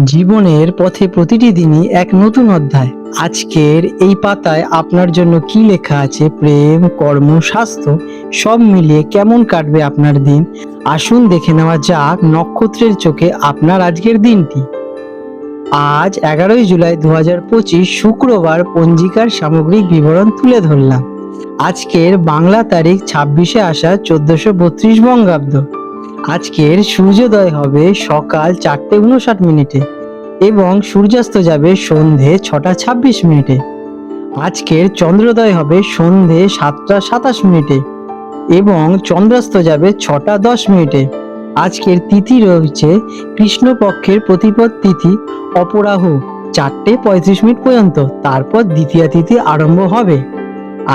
জীবনের পথে প্রতিটি দিনই এক নতুন অধ্যায়। আজকের এই পাতায় আপনার জন্য কি লেখা আছে, প্রেম, কর্ম, স্বাস্থ্য সব মিলিয়ে কেমন কাটবে আপনার দিন। আসুন দেখে নেওয়া যাক নক্ষত্রের চোখে আপনার আজকের দিনটি। আজ 11ই জুলাই 2025 শুক্রবার। পঞ্জিকার সামগ্রিক বিবরণ তুলে ধরলাম। আজকের বাংলা তারিখ 26শে আষাঢ় 1432 বঙ্গাব্দ। আজকের সূর্যোদয় হবে সকাল 4:59 এবং সূর্যাস্ত যাবে সন্ধে 6:26। আজকের চন্দ্রোদয় হবে সন্ধে 7:27 এবং চন্দ্রাস্ত যাবে 6:10। আজকের তিথি রয়েছে কৃষ্ণপক্ষের প্রতিপদ তিথি অপরাহু 4:35 পর্যন্ত, তারপর দ্বিতীয়া তিথি আরম্ভ হবে।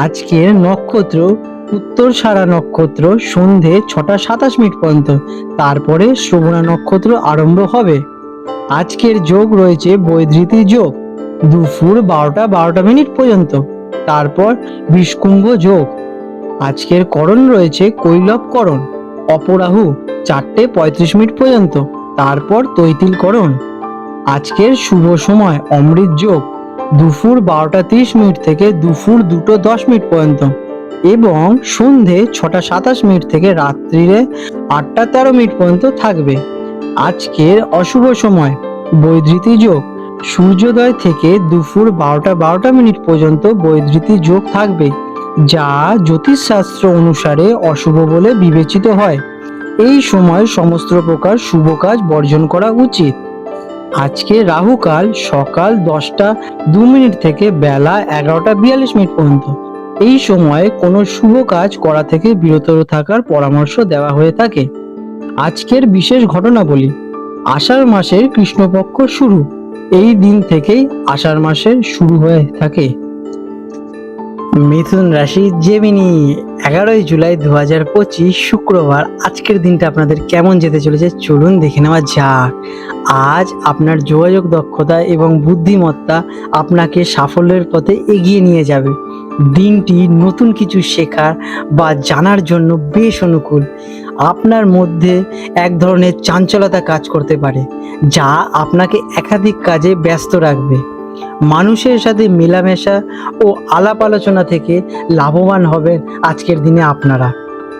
আজকের নক্ষত্র উত্তরসারা নক্ষত্র সন্ধে 6:27 পর্যন্ত, তারপরে শ্রবণা নক্ষত্র আরম্ভ হবে। আজকের যোগ রয়েছে বৈধৃতি যোগ দুপুর 12:12 পর্যন্ত, তারপর বিষকুম্ভ যোগ। আজকের করণ রয়েছে কৈলব করণ অপরাহু 4:35 পর্যন্ত, তারপর তৈতিল করণ। আজকের শুভ সময় অমৃত যোগ দুপুর 12:30 থেকে দুপুর 2:10 পর্যন্ত এবং সন্ধে 6:27 থেকে রাত্রিরে 8:13 পর্যন্ত থাকবে। আজকের অশুভ সময় বৈধৃতি যোগ সূর্যোদয় থেকে দুপুর 12:12 পর্যন্ত বৈধৃতি যোগ থাকবে, যা জ্যোতিষশাস্ত্র অনুসারে অশুভ বলে বিবেচিত হয়। এই সময় সমস্ত প্রকার শুভ কাজ বর্জন করা উচিত। আজকে রাহুকাল সকাল 10:02 থেকে বেলা 11:42 পর্যন্ত। এই সময়ে কোনো শুভ কাজ করা থেকে বিরত থাকার পরামর্শ দেওয়া হয়ে থাকে। আজকের বিশেষ ঘটনাবলী: আষাঢ় মাসের কৃষ্ণপক্ষ শুরু। এই দিন থেকেই আষাঢ় মাসের শুরু হয়ে থাকে। মিথুন রাশি জেমিনি, 11ই জুলাই 2025 শুক্রবার। আজকের দিনটা আপনাদের কেমন যেতে চলেছে চলুন দেখে নেওয়া যাক। আজ আপনার যোগাযোগ দক্ষতা এবং বুদ্ধিমত্তা আপনাকে সাফল্যের পথে এগিয়ে নিয়ে যাবে। দিনটি নতুন কিছু শেখার বা জানার জন্য বেশ অনুকূল। আপনার মধ্যে এক ধরনের চাঞ্চলতা কাজ করতে পারে, যা আপনাকে একাধিক কাজে ব্যস্ত রাখবে। মানুষের সাথে মেলামেশা ও আলাপ আলোচনা থেকে লাভবান হবেন আজকের দিনে আপনারা।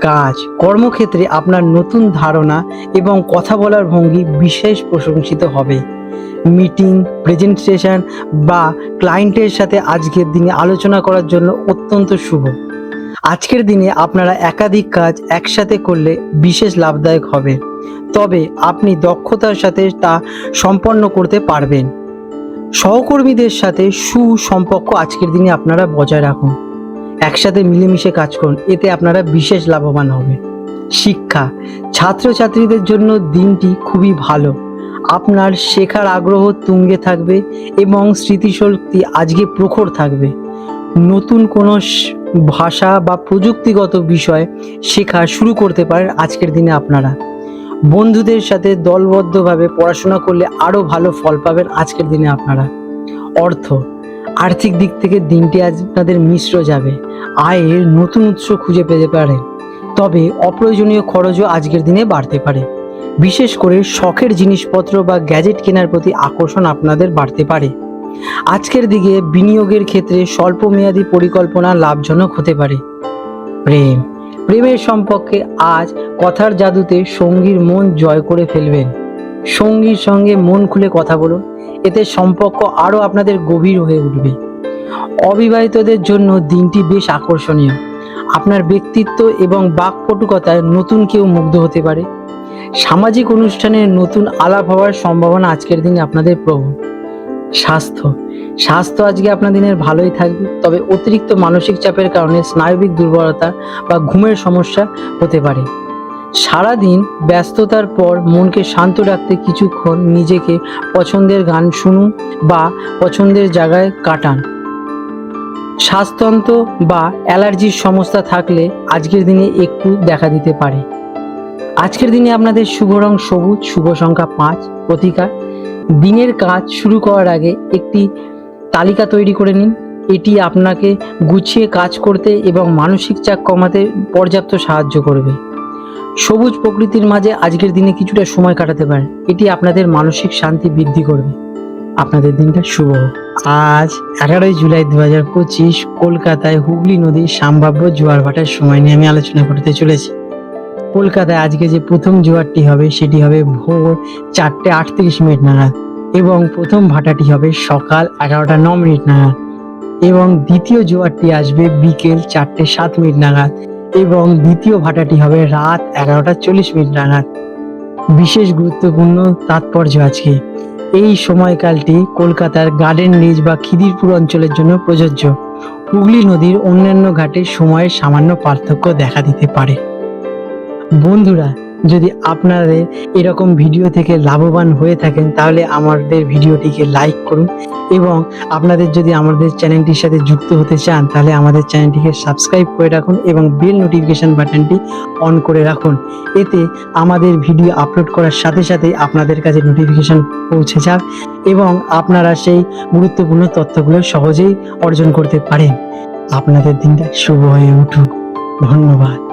কাজ কর্মক্ষেত্রে আপনার নতুন ধারণা এবং কথা বলার ভঙ্গি বিশেষ প্রশংসিত হবে। মিটিং, প্রেজেন্টেশন বা ক্লায়েন্টের সাথে আজকের দিনে আলোচনা করার জন্য অত্যন্ত শুভ। আজকের দিনে আপনারা একাধিক কাজ একসাথে করলে বিশেষ লাভদায়ক হবে, তবে আপনি দক্ষতার সাথে তা সম্পন্ন করতে পারবেন। সহকর্মীদের সাথে সুসম্পর্ক আজকের দিনে আপনারা বজায় রাখুন। একসাথে মিলেমিশে কাজ করুন, এতে আপনারা বিশেষ লাভবান হবে। শিক্ষা ছাত্রছাত্রীদের জন্য দিনটি খুবই ভালো। আপনার শেখার আগ্রহ তুঙ্গে থাকবে এবং স্মৃতিশক্তি আজকে প্রখর থাকবে। নতুন কোনো ভাষা বা প্রযুক্তিগত বিষয় শেখা শুরু করতে পারেন আজকের দিনে আপনারা। বন্ধুদের সাথে দলবদ্ধভাবে পড়াশোনা করলে আরও ভালো ফল পাবেন আজকের দিনে আপনারা। আর্থিক দিক থেকে দিনটি আজ আপনাদের মিশ্র যাবে। আয়ের নতুন উৎস খুঁজে পেতে পারেন, তবে অপ্রয়োজনীয় খরচও আজকের দিনে বাড়তে পারে। বিশেষ করে শখের জিনিসপত্র বা গ্যাজেট কেনার প্রতি আকর্ষণ আপনাদের বাড়তে পারে। আজকের দিকে বিনিয়োগের ক্ষেত্রে স্বল্পমেয়াদী পরিকল্পনা লাভজনক হতে পারে। প্রেমের সম্পর্কে আজ কথার জাদুতে সঙ্গীর মন জয় করে ফেলবেন। সঙ্গীর সঙ্গে মন খুলে কথা বলুন, এতে সম্পর্ক আরও আপনাদের গভীর হয়ে উঠবে। অবিবাহিতদের জন্য দিনটি বেশ আকর্ষণীয়। আপনার ব্যক্তিত্ব এবং বাকপটুকতায় নতুন কেউ মুগ্ধ হতে পারে। সামাজিক অনুষ্ঠানে নতুন আলাপ হওয়ার সম্ভাবনা আজকের দিনে আপনাদের প্রবল। স্বাস্থ্য আজকে আপনার দিনের ভালোই থাকবে, তবে অতিরিক্ত মানসিক চাপের কারণে স্নায়বিক দুর্বলতা বা ঘুমের সমস্যা হতে পারে। সারাদিন ব্যস্ততার পর মনকে শান্ত রাখতে কিছুক্ষণ নিজেকে পছন্দের গান শুনুন বা পছন্দের জায়গায় কাটান। শ্বাসতন্ত্র বা অ্যালার্জির সমস্যা থাকলে আজকের দিনে একটু দেখা দিতে পারে। আজকের দিনে আপনাদের শুভ রং সবুজ, শুভ সংখ্যা 5। প্রতিকার: দিনের কাজ শুরু করার আগে একটি তালিকা তৈরি করে নিন। এটি আপনাকে গুছিয়ে কাজ করতে এবং মানসিক চাপ কমাতে পর্যাপ্ত সাহায্য করবে। সবুজ প্রকৃতির মাঝে আজকের দিনে কিছুটা সময় কাটাতে পারেন, এটি আপনাদের মানসিক শান্তি বৃদ্ধি করবে। আপনাদের দিনটা শুভ হোক। আজ 11 জুলাই 2025 কলকাতায় হুগলি নদীর সম্ভাব্য জোয়ার ভাটার সময় নিয়ে আমি আলোচনা করতে চলেছি। কলকাতায় আজকে যে প্রথম জোয়ারটি হবে সেটি হবে ভোর 4:38 নাগাদ, এবং প্রথম ভাটাটি হবে সকাল 11:09 নাগাদ, এবং দ্বিতীয় জোয়ারটি আসবে বিকেল 4:07 নাগাদ, এবং দ্বিতীয় ভাটাটি হবে রাত 11:40 নাগাদ। বিশেষ গুরুত্বপূর্ণ তাৎপর্য আজকে এই সময়কালটি কলকাতার গার্ডেন রিচ বা খিদিরপুর অঞ্চলের জন্য প্রযোজ্য। হুগলি নদীর অন্যান্য ঘাটের সময়ের সামান্য পার্থক্য দেখা দিতে পারে। বন্ধুরা, যদি আপনাদের এরকম ভিডিও থেকে লাভবান হয়ে থাকেন তাহলে আমাদের ভিডিওটিকে লাইক করুন, এবং আপনাদের যদি আমাদের চ্যানেলটির সাথে যুক্ত হতে চান তাহলে আমাদের চ্যানেলটিকে সাবস্ক্রাইব করে রাখুন এবং বেল নোটিফিকেশন বাটনটি অন করে রাখুন। এতে আমাদের ভিডিও আপলোড করার সাথে সাথেই আপনাদের কাছে নোটিফিকেশন পৌঁছে যাক এবং আপনারা সেই গুরুত্বপূর্ণ তথ্যগুলো সহজেই অর্জন করতে পারেন। আপনাদের দিনটা শুভ হয়ে উঠুক। ধন্যবাদ।